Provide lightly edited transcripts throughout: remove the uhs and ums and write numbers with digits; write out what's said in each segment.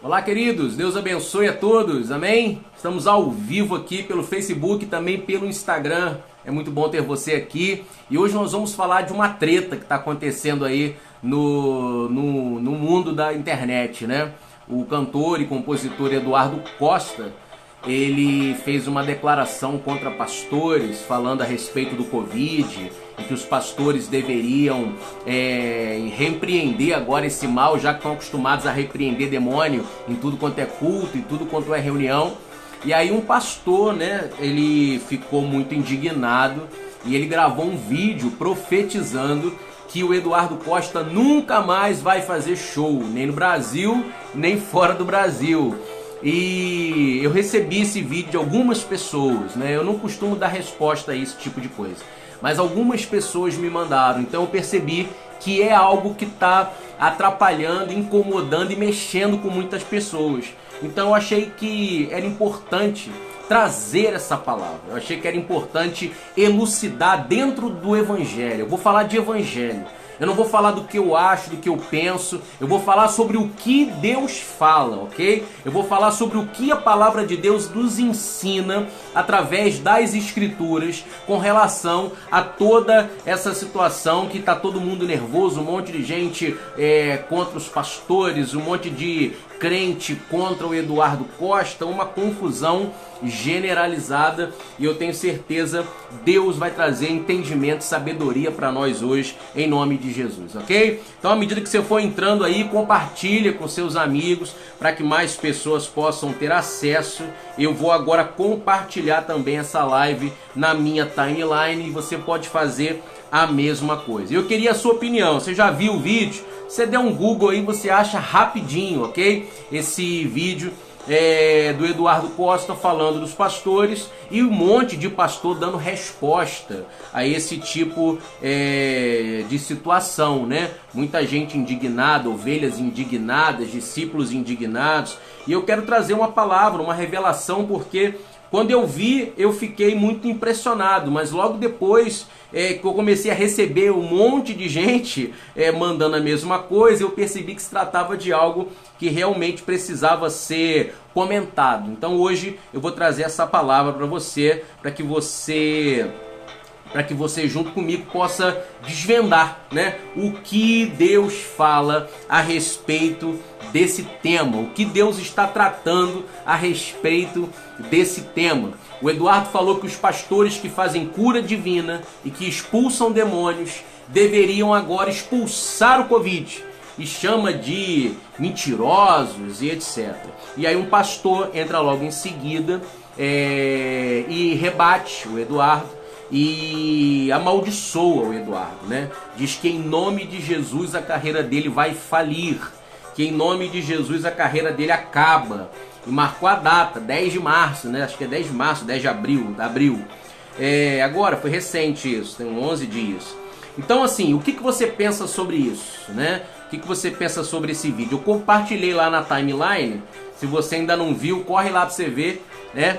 Olá, queridos, Deus abençoe a todos, amém? Estamos ao vivo aqui pelo Facebook e também pelo Instagram. É muito bom ter você aqui. E hoje nós vamos falar de uma treta que está acontecendo aí no mundo da internet, né? O cantor e compositor Eduardo Costa, ele fez uma declaração contra pastores, falando a respeito do Covid, e que os pastores deveriam repreender agora esse mal, já que estão acostumados a repreender demônio em tudo quanto é culto, em tudo quanto é reunião. E aí um pastor, né, ele ficou muito indignado e ele gravou um vídeo profetizando que o Eduardo Costa nunca mais vai fazer show, nem no Brasil, nem fora do Brasil. E eu recebi esse vídeo de algumas pessoas, né? Eu não costumo dar resposta a esse tipo de coisa, mas algumas pessoas me mandaram, então eu percebi que é algo que está atrapalhando, incomodando e mexendo com muitas pessoas. Então eu achei que era importante trazer essa palavra, eu achei que era importante elucidar dentro do Evangelho. Eu vou falar de Evangelho. Eu não vou falar do que eu acho, do que eu penso. Eu vou falar sobre o que Deus fala, ok? Eu vou falar sobre o que a palavra de Deus nos ensina através das Escrituras com relação a toda essa situação que está todo mundo nervoso, um monte de gente contra os pastores, um monte de crente contra o Eduardo Costa, uma confusão generalizada, e eu tenho certeza Deus vai trazer entendimento e sabedoria para nós hoje, em nome de Jesus, ok? Então, à medida que você for entrando aí, compartilha com seus amigos para que mais pessoas possam ter acesso. Eu vou agora compartilhar também essa live na minha timeline e você pode fazer a mesma coisa. Eu queria a sua opinião. Você já viu o vídeo? Você der um Google aí, você acha rapidinho, ok? Esse vídeo do Eduardo Costa falando dos pastores e um monte de pastor dando resposta a esse tipo de situação, né? Muita gente indignada, ovelhas indignadas, discípulos indignados. E eu quero trazer uma palavra, uma revelação, porque quando eu vi, eu fiquei muito impressionado, mas logo depois que eu comecei a receber um monte de gente mandando a mesma coisa, eu percebi que se tratava de algo que realmente precisava ser comentado. Então hoje eu vou trazer essa palavra para você, para que você junto comigo possa desvendar, né, o que Deus fala a respeito desse tema, o que Deus está tratando a respeito desse tema. O Eduardo falou que os pastores que fazem cura divina e que expulsam demônios deveriam agora expulsar o Covid, e chama de mentirosos e etc. E aí um pastor entra logo em seguida e rebate o Eduardo e amaldiçoa o Eduardo, né? Diz que em nome de Jesus a carreira dele vai falir, que em nome de Jesus a carreira dele acaba. E marcou a data, 10 de março, né? Acho que é 10 de março, 10 de abril. Agora, foi recente isso, tem 11 dias. Então, assim, o que você pensa sobre isso, né? O que você pensa sobre esse vídeo? Eu compartilhei lá na timeline. Se você ainda não viu, corre lá para você ver, né?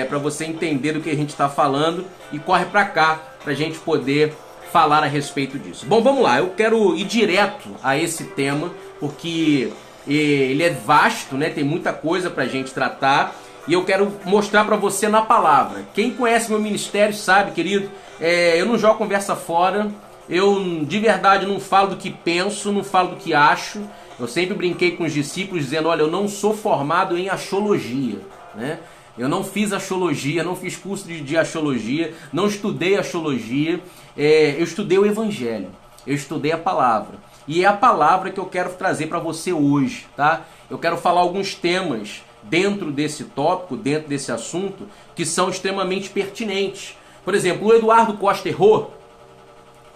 Para você entender do que a gente está falando, e corre para cá para a gente poder falar a respeito disso. Bom, vamos lá. Eu quero ir direto a esse tema porque ele é vasto, né? Tem muita coisa para a gente tratar, e eu quero mostrar para você na palavra. Quem conhece meu ministério sabe, querido, eu não jogo conversa fora. Eu de verdade não falo do que penso, não falo do que acho. Eu sempre brinquei com os discípulos dizendo, olha, eu não sou formado em axiologia, né? Eu não fiz axiologia, não fiz curso de axiologia, não estudei axiologia, eu estudei o Evangelho, eu estudei a palavra. E é a palavra que eu quero trazer para você hoje, tá? Eu quero falar alguns temas dentro desse tópico, dentro desse assunto, que são extremamente pertinentes. Por exemplo, o Eduardo Costa errou.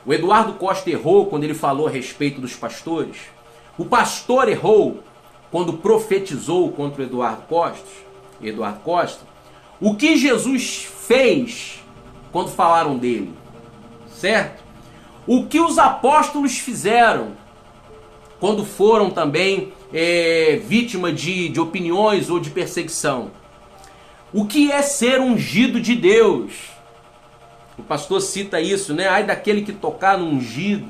O Eduardo Costa errou quando ele falou a respeito dos pastores. O pastor errou quando profetizou contra o Eduardo Costa. O que Jesus fez quando falaram dele, certo? O que os apóstolos fizeram quando foram também vítima de opiniões ou de perseguição. O que é ser ungido de Deus? O pastor cita isso, né? Ai daquele que tocar no ungido.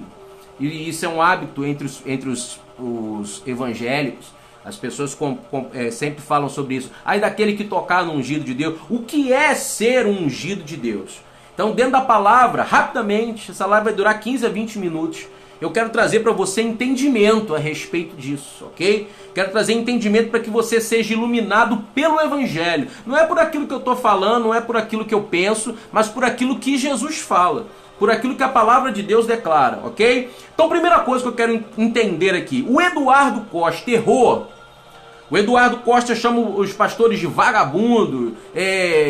E isso é um hábito entre os evangélicos. As pessoas sempre falam sobre isso. Aí daquele que tocar no ungido de Deus. O que é ser um ungido de Deus? Então, dentro da palavra, rapidamente, essa live vai durar 15 a 20 minutos. Eu quero trazer para você entendimento a respeito disso, ok? Quero trazer entendimento para que você seja iluminado pelo Evangelho. Não é por aquilo que eu estou falando, não é por aquilo que eu penso, mas por aquilo que Jesus fala. Por aquilo que a palavra de Deus declara, ok? Então, primeira coisa que eu quero entender aqui. O Eduardo Costa errou. O Eduardo Costa chama os pastores de vagabundo,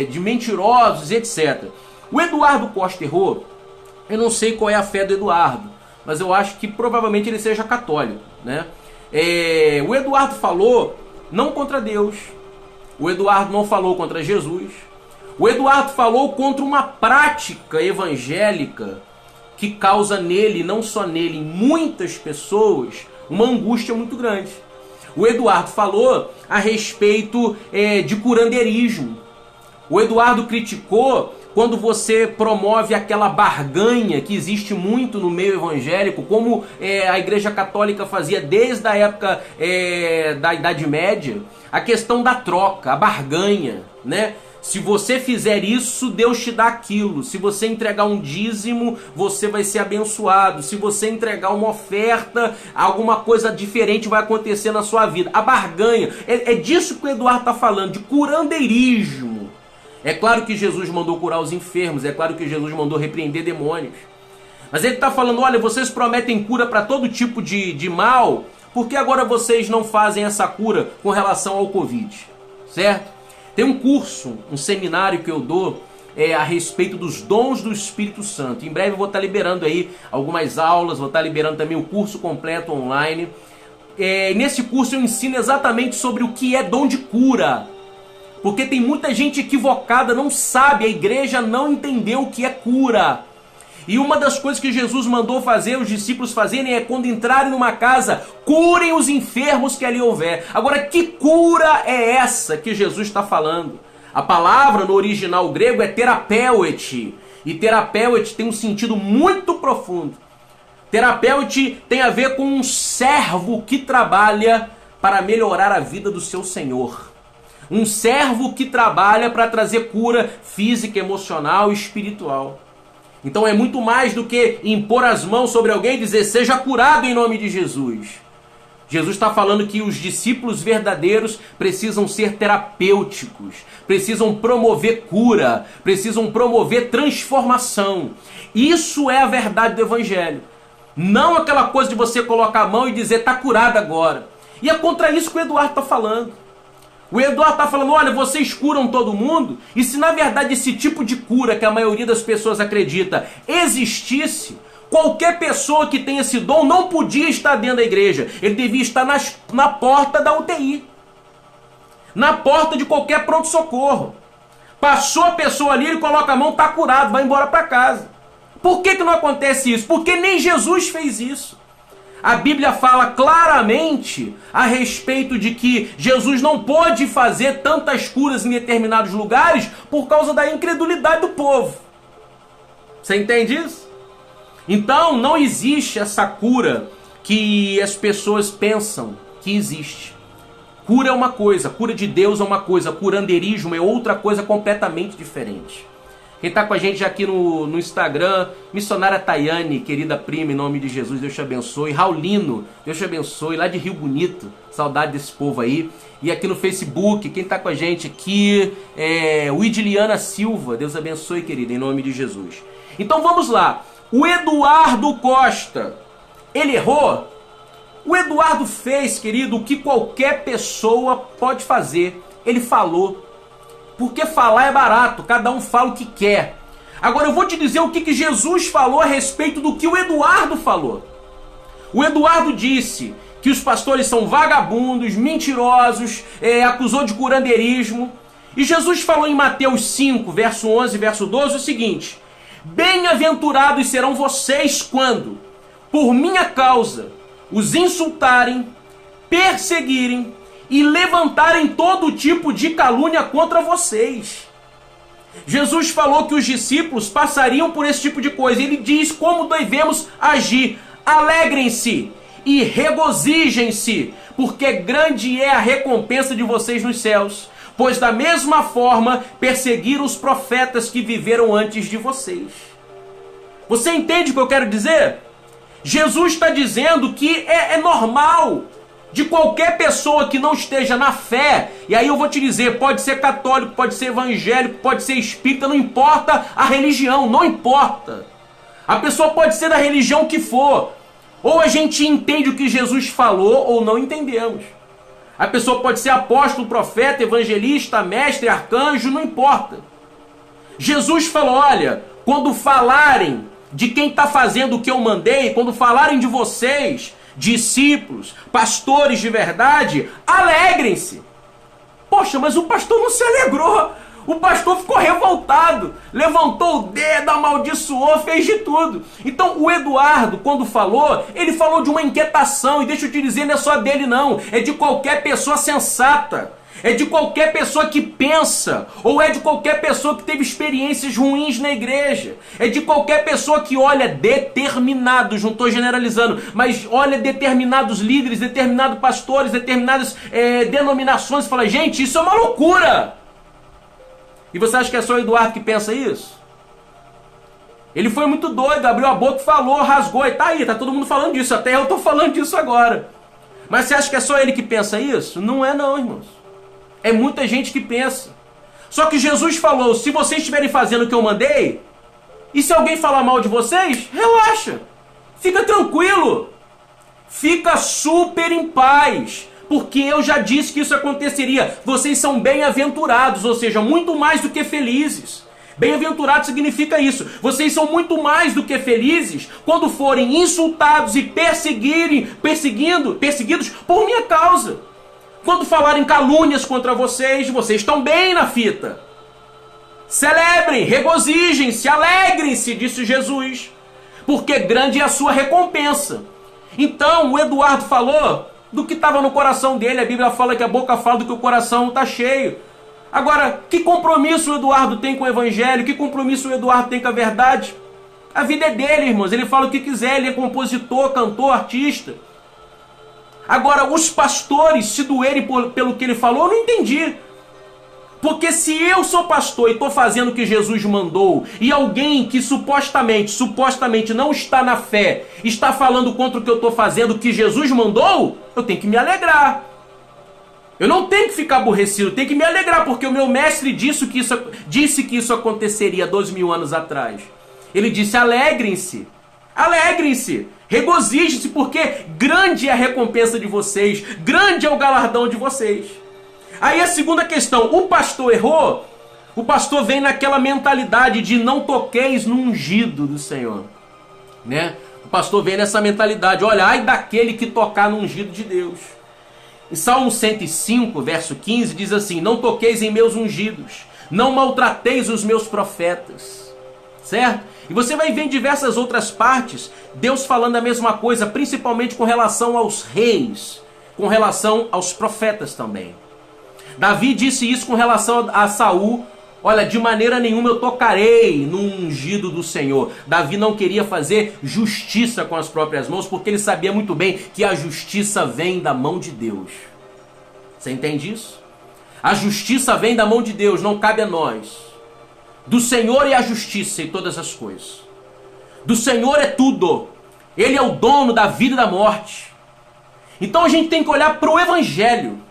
de mentirosos, etc. O Eduardo Costa errou. Eu não sei qual é a fé do Eduardo, mas eu acho que provavelmente ele seja católico, né? O Eduardo falou não contra Deus. O Eduardo não falou contra Jesus. O Eduardo falou contra uma prática evangélica que causa nele, não só nele, em muitas pessoas, uma angústia muito grande. O Eduardo falou a respeito de curandeirismo. O Eduardo criticou quando você promove aquela barganha que existe muito no meio evangélico, como a Igreja Católica fazia desde a época da Idade Média, a questão da troca, a barganha, né? Se você fizer isso, Deus te dá aquilo. Se você entregar um dízimo, você vai ser abençoado. Se você entregar uma oferta, alguma coisa diferente vai acontecer na sua vida. A barganha, é disso que o Eduardo está falando, de curandeirismo. É claro que Jesus mandou curar os enfermos, é claro que Jesus mandou repreender demônios. Mas ele está falando, olha, vocês prometem cura para todo tipo de mal, por que agora vocês não fazem essa cura com relação ao Covid? Certo? Tem um curso, um seminário que eu dou a respeito dos dons do Espírito Santo. Em breve eu vou estar liberando aí algumas aulas, vou estar liberando também o curso completo online. Nesse curso eu ensino exatamente sobre o que é dom de cura. Porque tem muita gente equivocada, não sabe, a igreja não entendeu o que é cura. E uma das coisas que Jesus mandou fazer, os discípulos fazerem, é quando entrarem numa casa, curem os enfermos que ali houver. Agora, que cura é essa que Jesus está falando? A palavra no original grego é terapeuete. E terapeuete tem um sentido muito profundo. Terapeuete tem a ver com um servo que trabalha para melhorar a vida do seu senhor. Um servo que trabalha para trazer cura física, emocional e espiritual. Então é muito mais do que impor as mãos sobre alguém e dizer, seja curado em nome de Jesus. Jesus está falando que os discípulos verdadeiros precisam ser terapêuticos, precisam promover cura, precisam promover transformação. Isso é a verdade do Evangelho. Não aquela coisa de você colocar a mão e dizer, está curado agora. E é contra isso que o Eduardo está falando. O Eduardo está falando, olha, vocês curam todo mundo, e se na verdade esse tipo de cura que a maioria das pessoas acredita existisse, qualquer pessoa que tem esse dom não podia estar dentro da igreja. Ele devia estar na porta da UTI, na porta de qualquer pronto-socorro. Passou a pessoa ali, ele coloca a mão, está curado, vai embora para casa. Por que não acontece isso? Porque nem Jesus fez isso. A Bíblia fala claramente a respeito de que Jesus não pôde fazer tantas curas em determinados lugares por causa da incredulidade do povo. Você entende isso? Então não existe essa cura que as pessoas pensam que existe. Cura é uma coisa, cura de Deus é uma coisa, curandeirismo é outra coisa completamente diferente. Quem está com a gente aqui no Instagram, missionária Tayane, querida prima, em nome de Jesus, Deus te abençoe. Raulino, Deus te abençoe, lá de Rio Bonito, saudade desse povo aí. E aqui no Facebook, quem está com a gente aqui, o Idiliana Silva, Deus abençoe, querida, em nome de Jesus. Então vamos lá, o Eduardo Costa, ele errou? O Eduardo fez, querido, o que qualquer pessoa pode fazer, ele falou. Porque falar é barato, cada um fala o que quer. Agora eu vou te dizer o que Jesus falou a respeito do que o Eduardo falou. O Eduardo disse que os pastores são vagabundos, mentirosos, acusou de curandeirismo. E Jesus falou em Mateus 5, verso 11 e verso 12 o seguinte: bem-aventurados serão vocês quando, por minha causa, os insultarem, perseguirem e levantarem todo tipo de calúnia contra vocês. Jesus falou que os discípulos passariam por esse tipo de coisa. Ele diz como devemos agir. Alegrem-se e regozijem-se, porque grande é a recompensa de vocês nos céus, pois da mesma forma perseguiram os profetas que viveram antes de vocês. Você entende o que eu quero dizer? Jesus está dizendo que é normal de qualquer pessoa que não esteja na fé, e aí eu vou te dizer, pode ser católico, pode ser evangélico, pode ser espírita, não importa a religião, não importa. A pessoa pode ser da religião que for, ou a gente entende o que Jesus falou ou não entendemos. A pessoa pode ser apóstolo, profeta, evangelista, mestre, arcanjo, não importa. Jesus falou, olha, quando falarem de quem está fazendo o que eu mandei, quando falarem de vocês, discípulos, pastores de verdade, alegrem-se. Poxa, mas o pastor não se alegrou. O pastor ficou revoltado, levantou o dedo, amaldiçoou, fez de tudo. Então o Eduardo, quando falou, ele falou de uma inquietação, e deixa eu te dizer, não é só dele não, é de qualquer pessoa sensata. É de qualquer pessoa que pensa, ou é de qualquer pessoa que teve experiências ruins na igreja. É de qualquer pessoa que olha determinados, não estou generalizando, mas olha determinados líderes, determinados pastores, determinadas denominações e fala, gente, isso é uma loucura. E você acha que é só o Eduardo que pensa isso? Ele foi muito doido, abriu a boca e falou, rasgou, e tá aí, tá todo mundo falando disso, até eu estou falando disso agora. Mas você acha que é só ele que pensa isso? Não é não, irmãos. É muita gente que pensa. Só que Jesus falou, se vocês estiverem fazendo o que eu mandei, e se alguém falar mal de vocês, relaxa. Fica tranquilo. Fica super em paz. Porque eu já disse que isso aconteceria. Vocês são bem-aventurados, ou seja, muito mais do que felizes. Bem-aventurado significa isso. Vocês são muito mais do que felizes quando forem insultados e perseguidos por minha causa. Quando falarem calúnias contra vocês, vocês estão bem na fita. Celebrem, regozijem-se, alegrem-se, disse Jesus, porque grande é a sua recompensa. Então, o Eduardo falou do que estava no coração dele. A Bíblia fala que a boca fala do que o coração está cheio. Agora, que compromisso o Eduardo tem com o Evangelho? Que compromisso o Eduardo tem com a verdade? A vida é dele, irmãos. Ele fala o que quiser, ele é compositor, cantor, artista. Agora, os pastores se doerem pelo que ele falou, eu não entendi. Porque se eu sou pastor e estou fazendo o que Jesus mandou, e alguém que supostamente não está na fé, está falando contra o que eu estou fazendo, o que Jesus mandou, eu tenho que me alegrar. Eu não tenho que ficar aborrecido, eu tenho que me alegrar, porque o meu mestre disse que isso aconteceria 2.000 anos atrás. Ele disse, alegrem-se. Alegrem-se, regozijem-se, porque grande é a recompensa de vocês, grande é o galardão de vocês. Aí a segunda questão, o pastor errou? O pastor vem naquela mentalidade de não toqueis no ungido do Senhor, né? O pastor vem nessa mentalidade, olha, ai daquele que tocar no ungido de Deus. Em Salmo 105, verso 15, diz assim, não toqueis em meus ungidos, não maltrateis os meus profetas, certo? E você vai ver em diversas outras partes, Deus falando a mesma coisa, principalmente com relação aos reis, com relação aos profetas também. Davi disse isso com relação a Saul, olha, de maneira nenhuma eu tocarei no ungido do Senhor. Davi não queria fazer justiça com as próprias mãos, porque ele sabia muito bem que a justiça vem da mão de Deus. Você entende isso? A justiça vem da mão de Deus, não cabe a nós. Do Senhor é a justiça e todas as coisas. Do Senhor é tudo. Ele é o dono da vida e da morte. Então a gente tem que olhar para o Evangelho.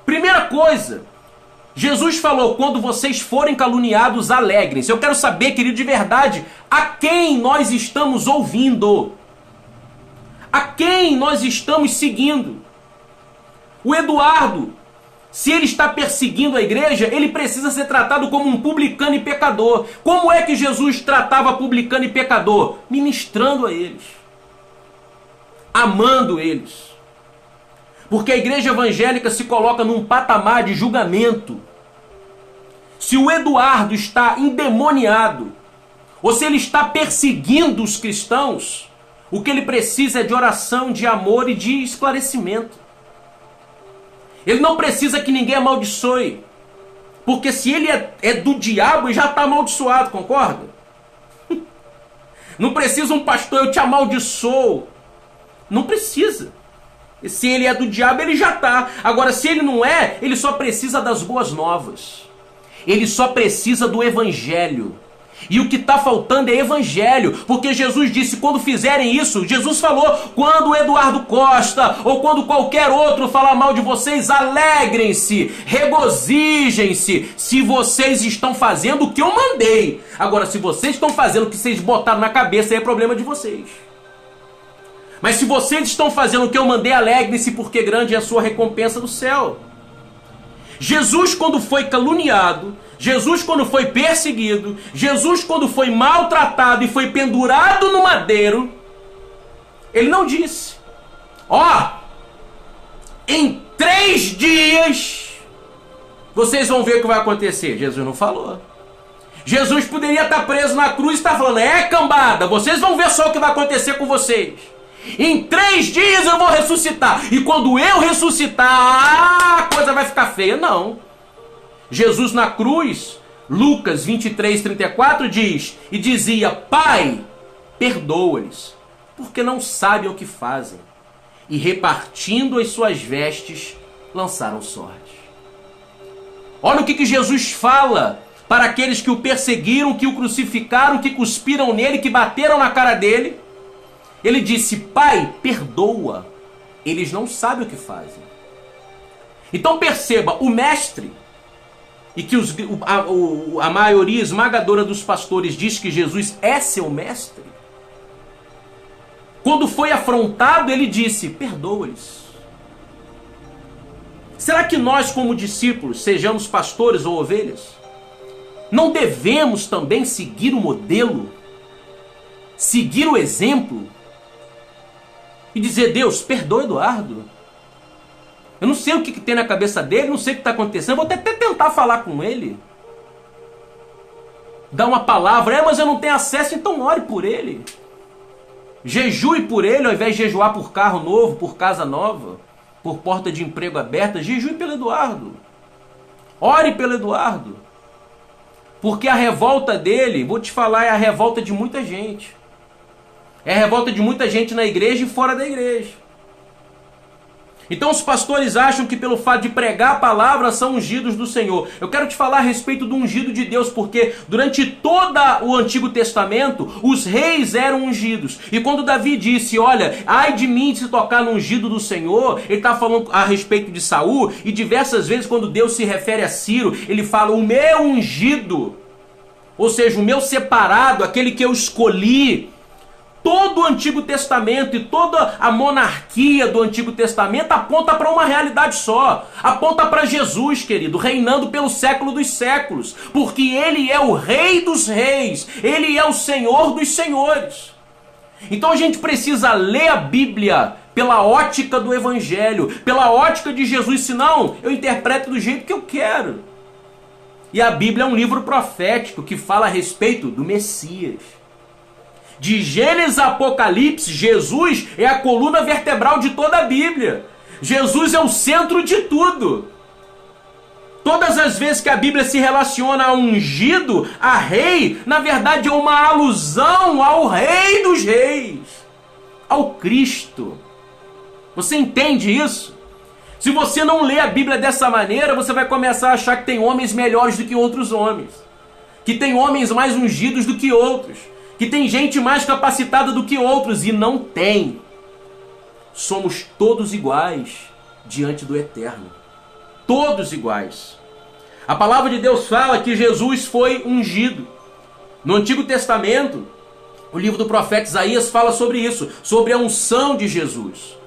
Primeira coisa, Jesus falou, quando vocês forem caluniados, alegrem-se. Eu quero saber, querido, de verdade, a quem nós estamos ouvindo? A quem nós estamos seguindo? O Eduardo, se ele está perseguindo a igreja, ele precisa ser tratado como um publicano e pecador. Como é que Jesus tratava publicano e pecador? Ministrando a eles. Amando eles. Porque a igreja evangélica se coloca num patamar de julgamento. Se o Eduardo está endemoniado, ou se ele está perseguindo os cristãos, o que ele precisa é de oração, de amor e de esclarecimento. Ele não precisa que ninguém amaldiçoe. Porque se ele é do diabo, ele já está amaldiçoado, concorda? Não precisa um pastor, eu te amaldiçoo. Não precisa. Se ele é do diabo, ele já está. Agora, se ele não é, ele só precisa das boas novas. Ele só precisa do evangelho. E o que está faltando é evangelho, porque Jesus disse, quando fizerem isso, Jesus falou, quando o Eduardo Costa ou quando qualquer outro falar mal de vocês, alegrem-se, regozijem-se, se vocês estão fazendo o que eu mandei. Agora, se vocês estão fazendo o que vocês botaram na cabeça, aí é problema de vocês. Mas se vocês estão fazendo o que eu mandei, alegrem-se, porque grande é a sua recompensa do céu. Jesus, quando foi caluniado, Jesus, quando foi perseguido, Jesus, quando foi maltratado e foi pendurado no madeiro, ele não disse, em 3 dias vocês vão ver o que vai acontecer. Jesus não falou. Jesus poderia estar preso na cruz e estar falando, cambada, vocês vão ver só o que vai acontecer com vocês. Em 3 dias eu vou ressuscitar. E quando eu ressuscitar, a coisa vai ficar feia. Não. Jesus na cruz, Lucas 23:34 diz, e dizia, Pai, perdoa-lhes, porque não sabem o que fazem. E repartindo as suas vestes, lançaram sorte. Olha o que Jesus fala para aqueles que o perseguiram, que o crucificaram, que cuspiram nele, que bateram na cara dele. Ele disse, Pai, perdoa, eles não sabem o que fazem. Então perceba, o mestre, e que a maioria esmagadora dos pastores diz que Jesus é seu mestre, quando foi afrontado, ele disse, perdoa-lhes. Será que nós, como discípulos, sejamos pastores ou ovelhas, não devemos também seguir o modelo, seguir o exemplo, e dizer, Deus, perdoa Eduardo. Eu não sei o que tem na cabeça dele, não sei o que está acontecendo, vou até tentar falar com ele. Dar uma palavra, mas eu não tenho acesso, então ore por ele. Jejue por ele, ao invés de jejuar por carro novo, por casa nova, por porta de emprego aberta, jejue pelo Eduardo. Ore pelo Eduardo. Porque a revolta dele, vou te falar, é a revolta de muita gente. É a revolta de muita gente na igreja e fora da igreja. Então os pastores acham que pelo fato de pregar a palavra são ungidos do Senhor. Eu quero te falar a respeito do ungido de Deus, porque durante todo o Antigo Testamento, os reis eram ungidos. E quando Davi disse, olha, ai de mim se tocar no ungido do Senhor, ele está falando a respeito de Saul, e diversas vezes quando Deus se refere a Ciro, ele fala, o meu ungido, ou seja, o meu separado, aquele que eu escolhi. Todo o Antigo Testamento e toda a monarquia do Antigo Testamento aponta para uma realidade só. Aponta para Jesus, querido, reinando pelo século dos séculos. Porque Ele é o Rei dos reis. Ele é o Senhor dos senhores. Então a gente precisa ler a Bíblia pela ótica do Evangelho, pela ótica de Jesus. Senão, eu interpreto do jeito que eu quero. E a Bíblia é um livro profético que fala a respeito do Messias. De Gênesis a Apocalipse, Jesus é a coluna vertebral de toda a Bíblia. Jesus é o centro de tudo. Todas as vezes que a Bíblia se relaciona a ungido, a rei, na verdade é uma alusão ao Rei dos Reis, ao Cristo. Você entende isso? Se você não lê a Bíblia dessa maneira, você vai começar a achar que tem homens melhores do que outros homens, que tem homens mais ungidos do que outros, que tem gente mais capacitada do que outros, e não tem. Somos todos iguais diante do Eterno. Todos iguais. A palavra de Deus fala que Jesus foi ungido. No Antigo Testamento, o livro do profeta Isaías fala sobre isso, sobre a unção de Jesus.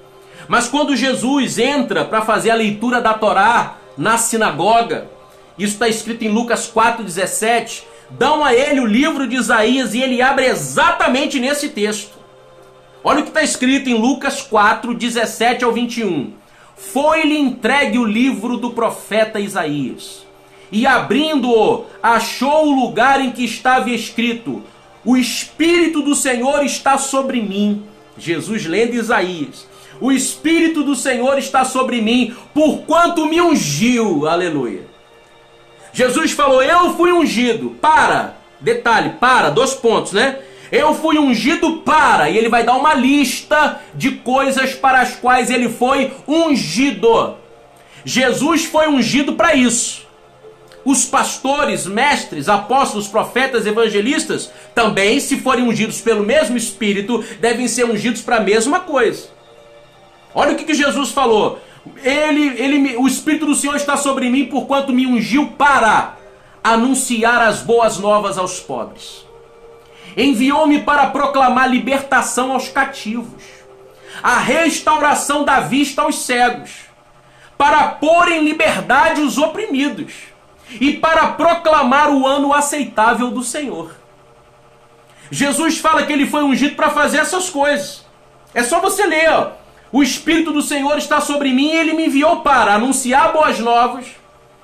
Mas quando Jesus entra para fazer a leitura da Torá na sinagoga, isso está escrito em Lucas 4,17, dão a ele o livro de Isaías e ele abre exatamente nesse texto. Olha o que está escrito em Lucas 4, 17 ao 21. Foi-lhe entregue o livro do profeta Isaías, e abrindo-o, achou o lugar em que estava escrito: o Espírito do Senhor está sobre mim. Jesus lendo Isaías. O Espírito do Senhor está sobre mim, porquanto me ungiu. Aleluia. Jesus falou, eu fui ungido. Detalhe, 2 pontos, né? Eu fui ungido para, e ele vai dar uma lista de coisas para as quais ele foi ungido. Jesus foi ungido para isso. Os pastores, mestres, apóstolos, profetas, evangelistas, também, se forem ungidos pelo mesmo Espírito, devem ser ungidos para a mesma coisa. Olha o que Jesus falou. O Espírito do Senhor está sobre mim, porquanto me ungiu para anunciar as boas novas aos pobres. Enviou-me para proclamar libertação aos cativos, a restauração da vista aos cegos, para pôr em liberdade os oprimidos e para proclamar o ano aceitável do Senhor. Jesus fala que ele foi ungido para fazer essas coisas. É só você ler, ó. O Espírito do Senhor está sobre mim e ele me enviou para anunciar boas novas.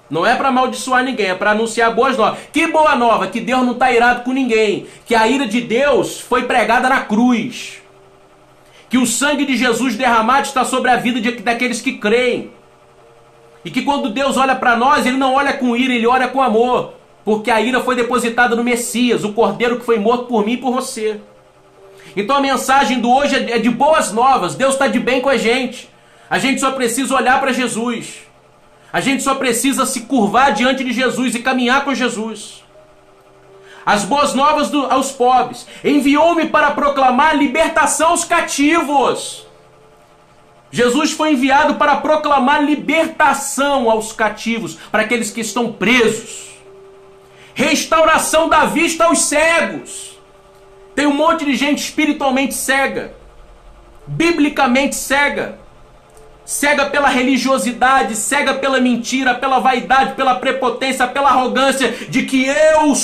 Não é para amaldiçoar ninguém, é para anunciar boas novas. Que boa nova? Que Deus não está irado com ninguém. Que a ira de Deus foi pregada na cruz. Que o sangue de Jesus derramado está sobre a vida daqueles que creem. E que quando Deus olha para nós, ele não olha com ira, ele olha com amor. Porque a ira foi depositada no Messias, o Cordeiro que foi morto por mim e por você. Então a mensagem do hoje é de boas novas. Deus está de bem com a gente. A gente só precisa olhar para Jesus. A gente só precisa se curvar diante de Jesus e caminhar com Jesus. As boas novas aos pobres. Enviou-me para proclamar libertação aos cativos. Jesus foi enviado para proclamar libertação aos cativos, para aqueles que estão presos. Restauração da vista aos cegos. Tem um monte de gente espiritualmente cega, biblicamente cega. Cega pela religiosidade, cega pela mentira, pela vaidade, pela prepotência, pela arrogância de que eu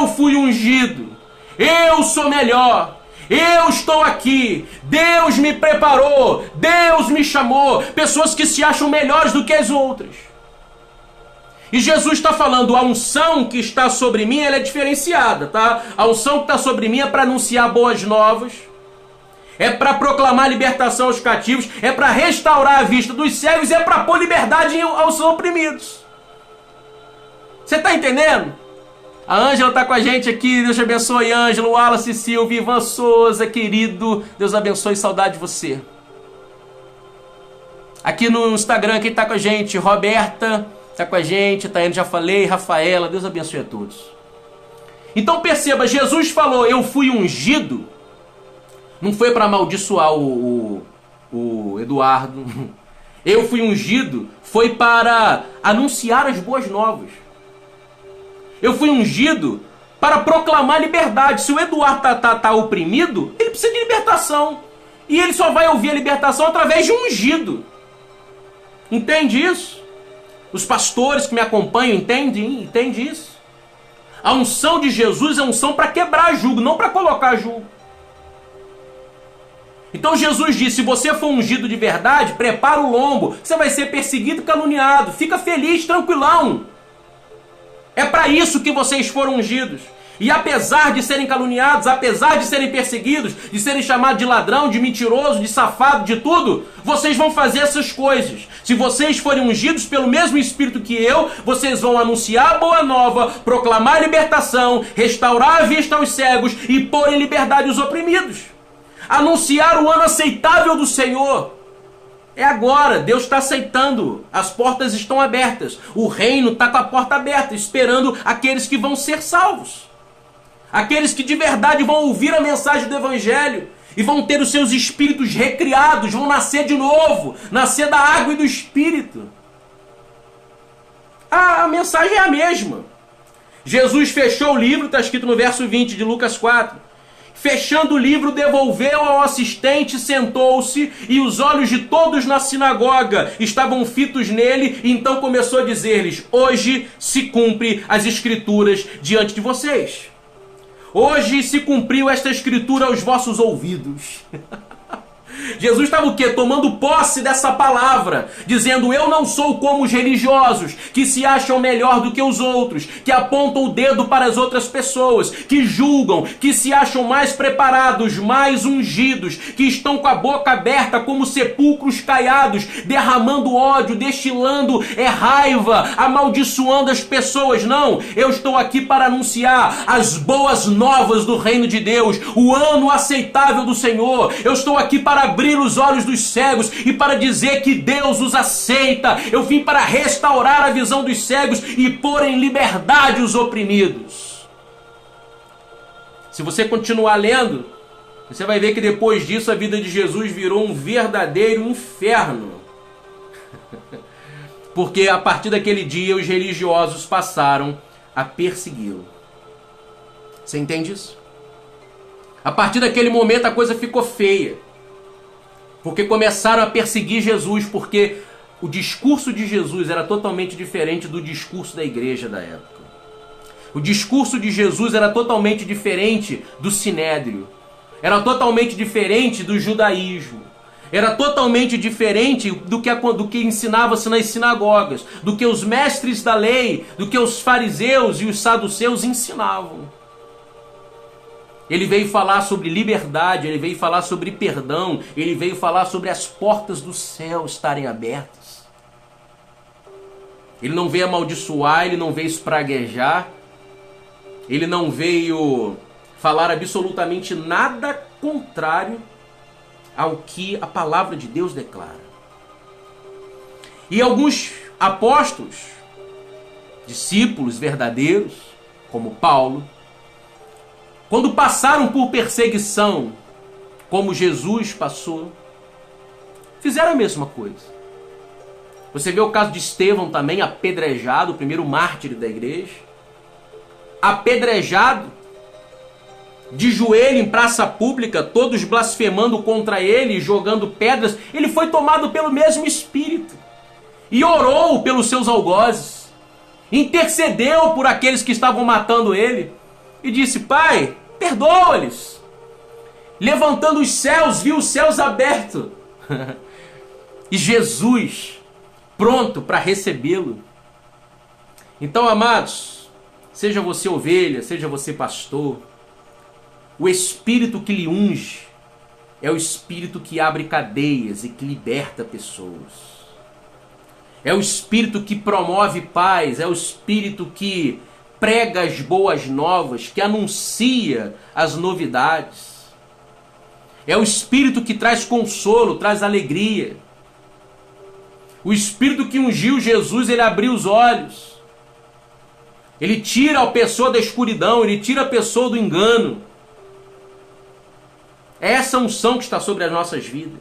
fui ungido, eu sou melhor, eu estou aqui, Deus me preparou, Deus me chamou. Pessoas que se acham melhores do que as outras. E Jesus está falando, a unção que está sobre mim, ela é diferenciada, tá? A unção que está sobre mim é para anunciar boas novas, é para proclamar libertação aos cativos, é para restaurar a vista dos cegos, é para pôr liberdade aos oprimidos. Você está entendendo? A Ângela está com a gente aqui, Deus te abençoe, Ângela, Wallace, Silvio, Ivan Souza, querido, Deus abençoe, saudade de você. Aqui no Instagram, quem está com a gente, Roberta, está com a gente, Taiane, já falei, Rafaela, Deus abençoe a todos. Então perceba, Jesus falou, eu fui ungido. Não foi para amaldiçoar o Eduardo. Eu fui ungido, foi para anunciar as boas novas. Eu fui ungido para proclamar liberdade. Se o Eduardo tá oprimido, ele precisa de libertação. E ele só vai ouvir a libertação através de um ungido. Entende isso? Os pastores que me acompanham entendem isso? A unção de Jesus é unção para quebrar jugo, não para colocar jugo. Então Jesus disse, se você for ungido de verdade, prepara o lombo, você vai ser perseguido e caluniado, fica feliz, tranquilão. É para isso que vocês foram ungidos. E apesar de serem caluniados, apesar de serem perseguidos, de serem chamados de ladrão, de mentiroso, de safado, de tudo, vocês vão fazer essas coisas. Se vocês forem ungidos pelo mesmo Espírito que eu, vocês vão anunciar a boa nova, proclamar a libertação, restaurar a vista aos cegos e pôr em liberdade os oprimidos. Anunciar o ano aceitável do Senhor. É agora, Deus está aceitando, as portas estão abertas, o reino está com a porta aberta, esperando aqueles que vão ser salvos. Aqueles que de verdade vão ouvir a mensagem do Evangelho e vão ter os seus espíritos recriados, vão nascer de novo, nascer da água e do Espírito. A mensagem é a mesma. Jesus fechou o livro, está escrito no verso 20 de Lucas 4. Fechando o livro, devolveu ao assistente, sentou-se, e os olhos de todos na sinagoga estavam fitos nele, e então começou a dizer-lhes, hoje se cumpre as escrituras diante de vocês. Hoje se cumpriu esta escritura aos vossos ouvidos. Jesus estava o quê? Tomando posse dessa palavra, dizendo: eu não sou como os religiosos, que se acham melhor do que os outros, que apontam o dedo para as outras pessoas, que julgam, que se acham mais preparados, mais ungidos, que estão com a boca aberta como sepulcros caiados, derramando ódio, destilando raiva, amaldiçoando as pessoas. Não, eu estou aqui para anunciar as boas novas do reino de Deus, o ano aceitável do Senhor. Eu estou aqui para abrir os olhos dos cegos e para dizer que Deus os aceita. Eu vim para restaurar a visão dos cegos e pôr em liberdade os oprimidos. Se você continuar lendo, você vai ver que depois disso a vida de Jesus virou um verdadeiro inferno. Porque a partir daquele dia os religiosos passaram a persegui-lo. Você entende isso? A partir daquele momento a coisa ficou feia. Porque começaram a perseguir Jesus, porque o discurso de Jesus era totalmente diferente do discurso da igreja da época. O discurso de Jesus era totalmente diferente do sinédrio. Era totalmente diferente do judaísmo. Era totalmente diferente do que ensinava-se nas sinagogas, do que os mestres da lei, do que os fariseus e os saduceus ensinavam. Ele veio falar sobre liberdade, ele veio falar sobre perdão, ele veio falar sobre as portas do céu estarem abertas. Ele não veio amaldiçoar, ele não veio espraguejar, ele não veio falar absolutamente nada contrário ao que a palavra de Deus declara. E alguns apóstolos, discípulos verdadeiros, como Paulo, quando passaram por perseguição, como Jesus passou, fizeram a mesma coisa. Você vê o caso de Estevão também, apedrejado, o primeiro mártir da igreja, apedrejado, de joelho em praça pública, todos blasfemando contra ele, jogando pedras. Ele foi tomado pelo mesmo Espírito e orou pelos seus algozes, intercedeu por aqueles que estavam matando ele e disse: Pai, perdoa-lhes. Levantando os céus, viu os céus abertos e Jesus pronto para recebê-lo. Então, amados, seja você ovelha, seja você pastor, o Espírito que lhe unge é o Espírito que abre cadeias e que liberta pessoas. É o Espírito que promove paz, é o Espírito que prega as boas novas, que anuncia as novidades. É o Espírito que traz consolo, traz alegria. O Espírito que ungiu Jesus, ele abriu os olhos. Ele tira a pessoa da escuridão, ele tira a pessoa do engano. É essa unção que está sobre as nossas vidas.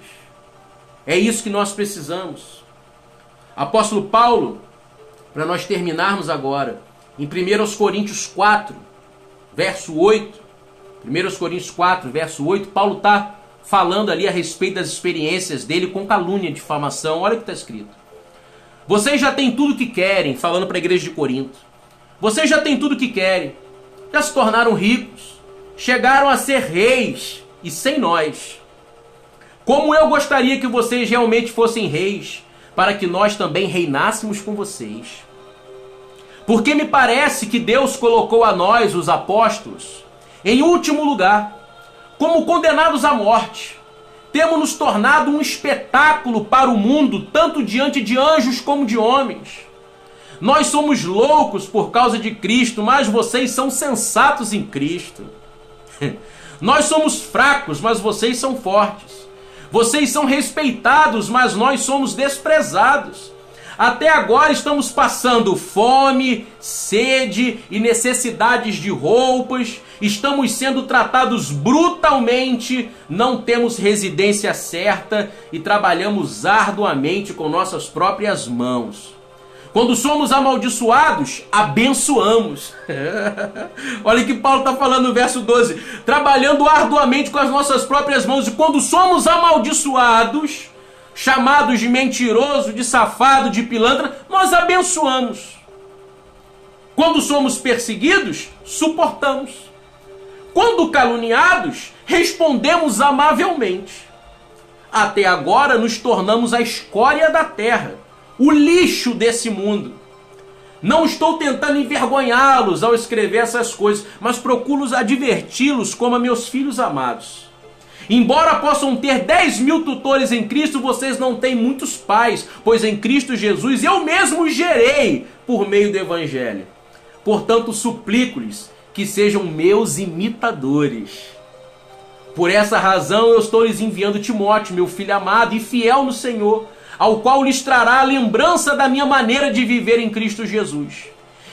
É isso que nós precisamos. Apóstolo Paulo, para nós terminarmos agora, em 1 Coríntios 4, verso 8, 1 Coríntios 4, verso 8, Paulo está falando ali a respeito das experiências dele com calúnia, difamação. Olha o que está escrito. Vocês já têm tudo o que querem, falando para a igreja de Corinto. Vocês já têm tudo o que querem, já se tornaram ricos, chegaram a ser reis, e sem nós. Como eu gostaria que vocês realmente fossem reis, para que nós também reinássemos com vocês. Porque me parece que Deus colocou a nós, os apóstolos, em último lugar, como condenados à morte. Temos nos tornado um espetáculo para o mundo, tanto diante de anjos como de homens. Nós somos loucos por causa de Cristo, mas vocês são sensatos em Cristo. Nós somos fracos, mas vocês são fortes. Vocês são respeitados, mas nós somos desprezados. Até agora estamos passando fome, sede e necessidades de roupas. Estamos sendo tratados brutalmente, não temos residência certa e trabalhamos arduamente com nossas próprias mãos. Quando somos amaldiçoados, abençoamos. Olha o que Paulo está falando no verso 12. Trabalhando arduamente com as nossas próprias mãos. E quando somos amaldiçoados, chamados de mentiroso, de safado, de pilantra, nós abençoamos. Quando somos perseguidos, suportamos. Quando caluniados, respondemos amavelmente. Até agora nos tornamos a escória da terra, o lixo desse mundo. Não estou tentando envergonhá-los ao escrever essas coisas, mas procuro adverti-los como a meus filhos amados. Embora possam ter 10.000 tutores em Cristo, vocês não têm muitos pais, pois em Cristo Jesus eu mesmo os gerei por meio do Evangelho. Portanto, suplico-lhes que sejam meus imitadores. Por essa razão eu estou lhes enviando Timóteo, meu filho amado e fiel no Senhor, ao qual lhes trará a lembrança da minha maneira de viver em Cristo Jesus,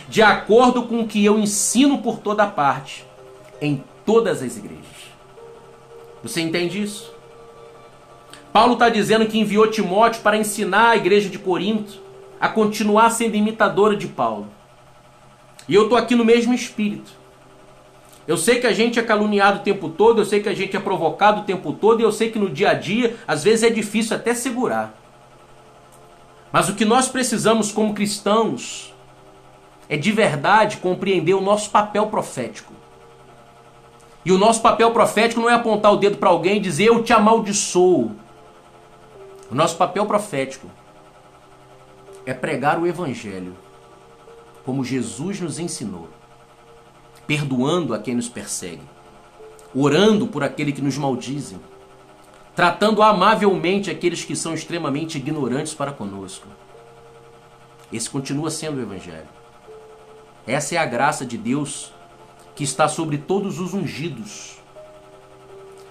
de acordo com o que eu ensino por toda parte, em todas as igrejas. Você entende isso? Paulo está dizendo que enviou Timóteo para ensinar a igreja de Corinto a continuar sendo imitadora de Paulo. E eu estou aqui no mesmo espírito. Eu sei que a gente é caluniado o tempo todo, eu sei que a gente é provocado o tempo todo, e eu sei que no dia a dia, às vezes é difícil até segurar. Mas o que nós precisamos como cristãos é de verdade compreender o nosso papel profético. E o nosso papel profético não é apontar o dedo para alguém e dizer eu te amaldiçoo. O nosso papel profético é pregar o Evangelho, como Jesus nos ensinou, perdoando a quem nos persegue, orando por aquele que nos maldizem, tratando amavelmente aqueles que são extremamente ignorantes para conosco. Esse continua sendo o Evangelho. Essa é a graça de Deus que está sobre todos os ungidos.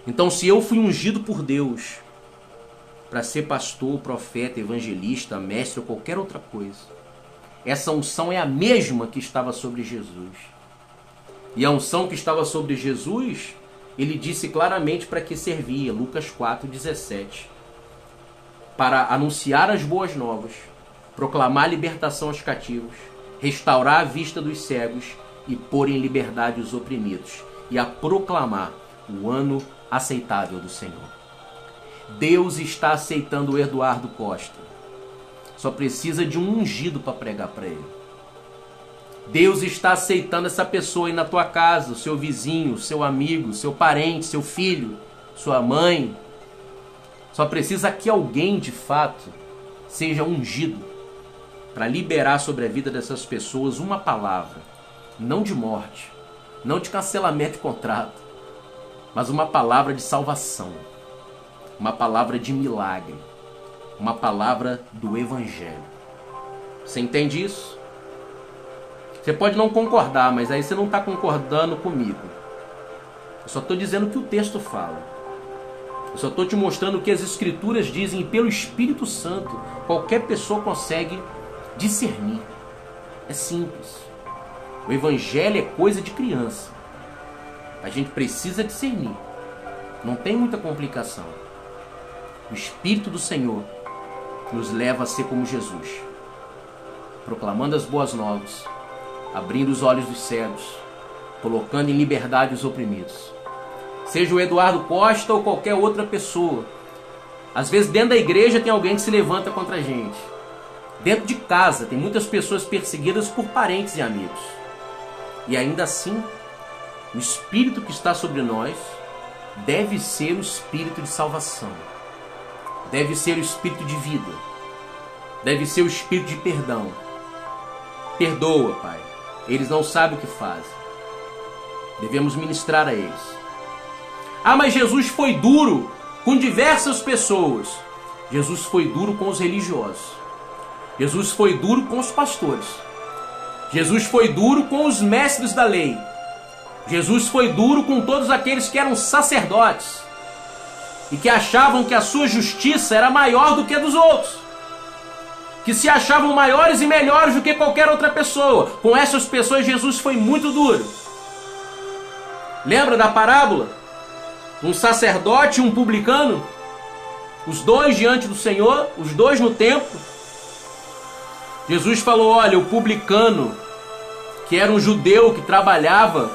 Então, se eu fui ungido por Deus para ser pastor, profeta, evangelista, mestre ou qualquer outra coisa, essa unção é a mesma que estava sobre Jesus. E a unção que estava sobre Jesus, ele disse claramente para que servia, Lucas 4,17. Para anunciar as boas novas, proclamar a libertação aos cativos, restaurar a vista dos cegos e pôr em liberdade os oprimidos, e a proclamar o ano aceitável do Senhor. Deus está aceitando o Eduardo Costa. Só precisa de um ungido para pregar para ele. Deus está aceitando essa pessoa aí na tua casa, o seu vizinho, seu amigo, seu parente, seu filho, sua mãe. Só precisa que alguém de fato seja ungido para liberar sobre a vida dessas pessoas uma palavra, não de morte, não de cancelamento de contrato, mas uma palavra de salvação, uma palavra de milagre, uma palavra do Evangelho. Você entende isso? Você pode não concordar, mas aí você não está concordando comigo. Eu só estou dizendo o que o texto fala. Eu só estou te mostrando o que as Escrituras dizem, e pelo Espírito Santo qualquer pessoa consegue discernir. É simples. O Evangelho é coisa de criança. A gente precisa discernir. Não tem muita complicação. O Espírito do Senhor nos leva a ser como Jesus, proclamando as boas novas, abrindo os olhos dos cegos, colocando em liberdade os oprimidos. Seja o Eduardo Costa ou qualquer outra pessoa. Às vezes dentro da igreja tem alguém que se levanta contra a gente. Dentro de casa tem muitas pessoas perseguidas por parentes e amigos. E ainda assim, o Espírito que está sobre nós deve ser o Espírito de salvação. Deve ser o Espírito de vida. Deve ser o Espírito de perdão. Perdoa, Pai. Eles não sabem o que fazem. Devemos ministrar a eles. Ah, mas Jesus foi duro com diversas pessoas. Jesus foi duro com os religiosos. Jesus foi duro com os pastores. Jesus foi duro com os mestres da lei. Jesus foi duro com todos aqueles que eram sacerdotes e que achavam que a sua justiça era maior do que a dos outros, que se achavam maiores e melhores do que qualquer outra pessoa. Com essas pessoas Jesus foi muito duro. Lembra da parábola? Um sacerdote e um publicano, os dois diante do Senhor, os dois no templo. Jesus falou, olha, o publicano, que era um judeu que trabalhava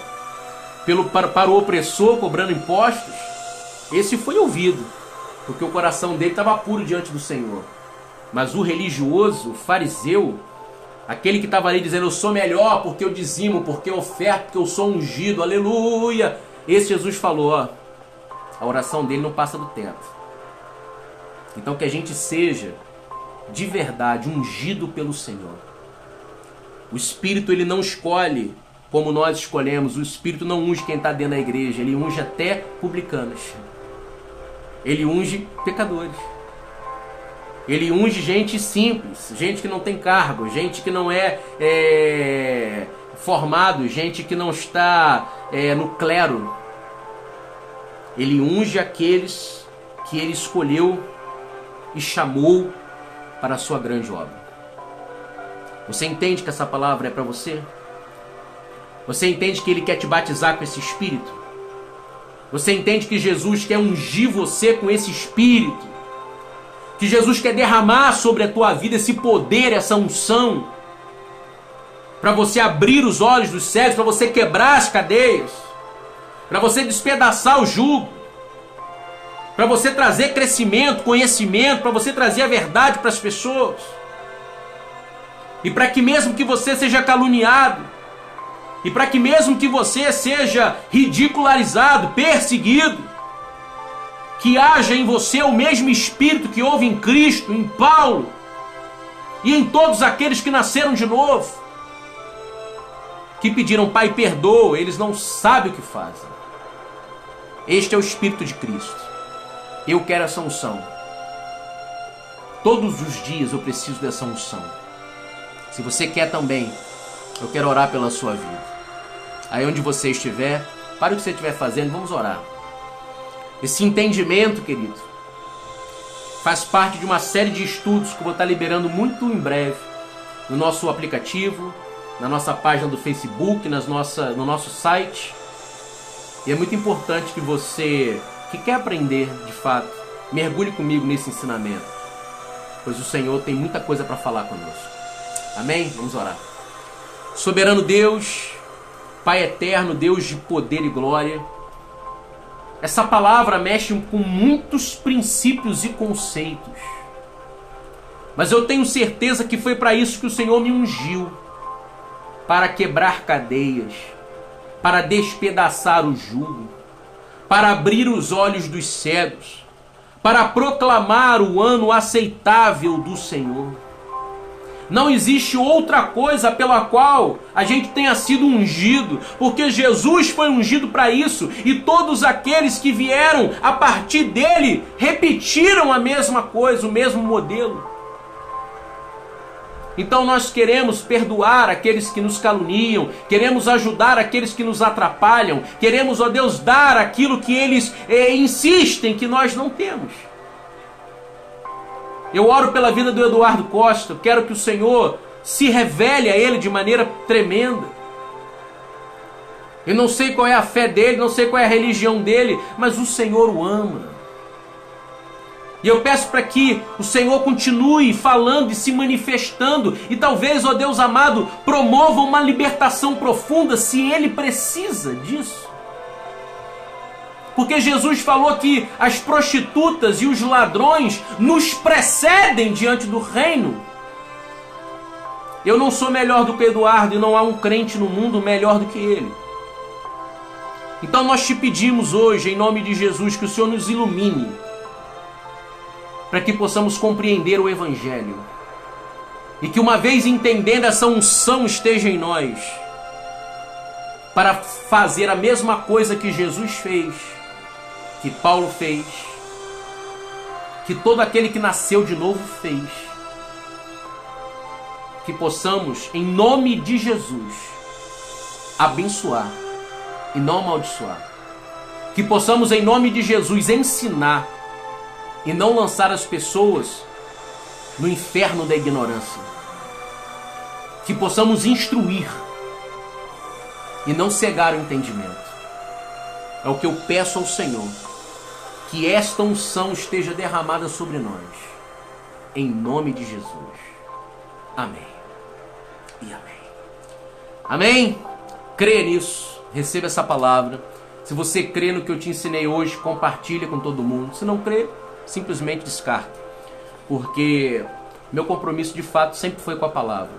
para o opressor, cobrando impostos, esse foi ouvido, porque o coração dele estava puro diante do Senhor. Mas o religioso, o fariseu, aquele que estava ali dizendo, eu sou melhor porque eu dizimo, porque eu oferto, porque eu sou ungido, aleluia. Esse Jesus falou, ó, a oração dele não passa do teto. Então que a gente seja de verdade ungido pelo Senhor. O Espírito, ele não escolhe como nós escolhemos. O Espírito não unge quem está dentro da igreja. Ele unge até publicanos. Ele unge pecadores. Ele unge gente simples, gente que não tem cargo, gente que não é formado, gente que não está no clero. Ele unge aqueles que ele escolheu e chamou para a sua grande obra. Você entende que essa palavra é para você? Você entende que ele quer te batizar com esse Espírito? Você entende que Jesus quer ungir você com esse Espírito? Que Jesus quer derramar sobre a tua vida esse poder, essa unção, para você abrir os olhos dos cegos, para você quebrar as cadeias, para você despedaçar o jugo, para você trazer crescimento, conhecimento, para você trazer a verdade para as pessoas. E para que mesmo que você seja caluniado, e para que mesmo que você seja ridicularizado, perseguido, que haja em você o mesmo Espírito que houve em Cristo, em Paulo, e em todos aqueles que nasceram de novo, que pediram: Pai, perdoa, eles não sabem o que fazem. Este é o Espírito de Cristo. Eu quero essa unção. Todos os dias eu preciso dessa unção. Se você quer também, eu quero orar pela sua vida. Aí onde você estiver, para o que você estiver fazendo, vamos orar. Esse entendimento, querido, faz parte de uma série de estudos que eu vou estar liberando muito em breve no nosso aplicativo, na nossa página do Facebook, no nosso site. E é muito importante que você, que quer aprender de fato, mergulhe comigo nesse ensinamento, pois o Senhor tem muita coisa para falar conosco. Amém? Vamos orar. Soberano Deus, Pai eterno, Deus de poder e glória, essa palavra mexe com muitos princípios e conceitos, mas eu tenho certeza que foi para isso que o Senhor me ungiu, para quebrar cadeias, para despedaçar o jugo, para abrir os olhos dos cegos, para proclamar o ano aceitável do Senhor. Não existe outra coisa pela qual a gente tenha sido ungido, porque Jesus foi ungido para isso, e todos aqueles que vieram a partir dele repetiram a mesma coisa, o mesmo modelo. Então nós queremos perdoar aqueles que nos caluniam, queremos ajudar aqueles que nos atrapalham, queremos, ó Deus, dar aquilo que eles insistem que nós não temos. Eu oro pela vida do Eduardo Costa, quero que o Senhor se revele a ele de maneira tremenda. Eu não sei qual é a fé dele, não sei qual é a religião dele, mas o Senhor o ama. E eu peço para que o Senhor continue falando e se manifestando, e talvez, ó Deus amado, promova uma libertação profunda, se ele precisa disso. Porque Jesus falou que as prostitutas e os ladrões nos precedem diante do reino. Eu não sou melhor do que Eduardo, e não há um crente no mundo melhor do que ele. Então nós te pedimos hoje, em nome de Jesus, que o Senhor nos ilumine, para que possamos compreender o Evangelho, e que uma vez entendendo essa unção esteja em nós, para fazer a mesma coisa que Jesus fez, que Paulo fez, que todo aquele que nasceu de novo fez. Que possamos, em nome de Jesus, abençoar e não amaldiçoar. Que possamos, em nome de Jesus, ensinar e não lançar as pessoas no inferno da ignorância. Que possamos instruir e não cegar o entendimento. É o que eu peço ao Senhor, que esta unção esteja derramada sobre nós, em nome de Jesus. Amém e amém. Amém? Crê nisso, receba essa palavra. Se você crê no que eu te ensinei hoje, compartilha com todo mundo. Se não crê, simplesmente descarta, porque meu compromisso de fato sempre foi com a palavra.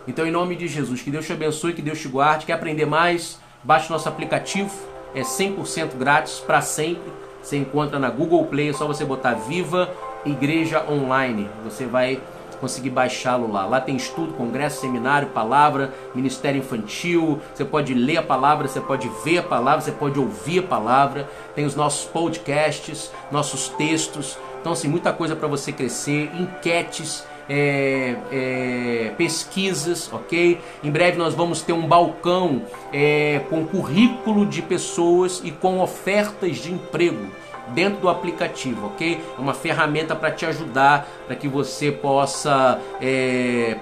Então, em nome de Jesus, que Deus te abençoe, que Deus te guarde. Quer aprender mais? Baixe nosso aplicativo, é 100% grátis para sempre. Você encontra na Google Play, é só você botar Viva Igreja Online. Você vai conseguir baixá-lo lá. Lá tem estudo, congresso, seminário, palavra, ministério infantil. Você pode ler a palavra, você pode ver a palavra, você pode ouvir a palavra. Tem os nossos podcasts, nossos textos. Então, assim, muita coisa para você crescer. Enquetes, pesquisas, ok? Em breve nós vamos ter um balcão com currículo de pessoas e com ofertas de emprego dentro do aplicativo, ok? É uma ferramenta para te ajudar, para que você possa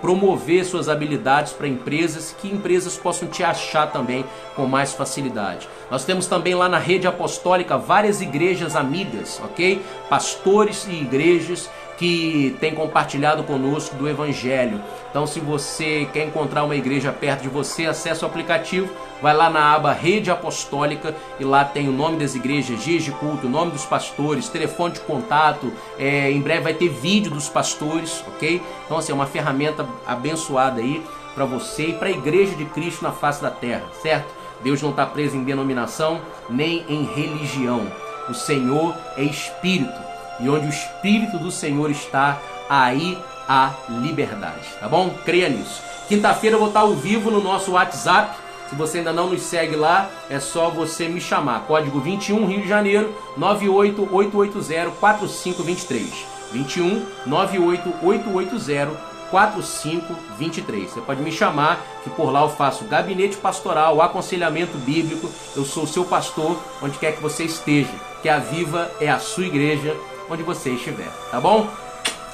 promover suas habilidades para empresas, que empresas possam te achar também com mais facilidade. Nós temos também lá na rede apostólica várias igrejas amigas, ok? Pastores e igrejas que têm compartilhado conosco do Evangelho. Então, se você quer encontrar uma igreja perto de você, acesse o aplicativo, vai lá na aba Rede Apostólica e lá tem o nome das igrejas, dias de culto, o nome dos pastores, telefone de contato, em breve vai ter vídeo dos pastores, ok? Então, assim, é uma ferramenta abençoada aí para você e para a igreja de Cristo na face da terra, certo? Deus não está preso em denominação nem em religião. O Senhor é Espírito. E onde o Espírito do Senhor está, aí há liberdade, tá bom? Creia nisso. Quinta-feira eu vou estar ao vivo no nosso WhatsApp. Se você ainda não nos segue lá, é só você me chamar. Código 21 Rio de Janeiro 988804523. 21 988804523. Você pode me chamar, que por lá eu faço gabinete pastoral, aconselhamento bíblico. Eu sou o seu pastor, onde quer que você esteja. Que a Viva é a sua igreja, onde você estiver, tá bom?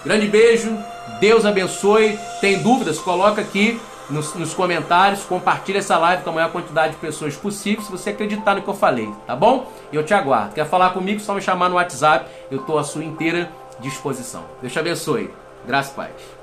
Grande beijo, Deus abençoe. Tem dúvidas? Coloca aqui nos comentários, compartilha essa live com a maior quantidade de pessoas possível, se você acreditar no que eu falei, tá bom? E eu te aguardo. Quer falar comigo? Só me chamar no WhatsApp, eu estou à sua inteira disposição. Deus te abençoe. Graça e paz.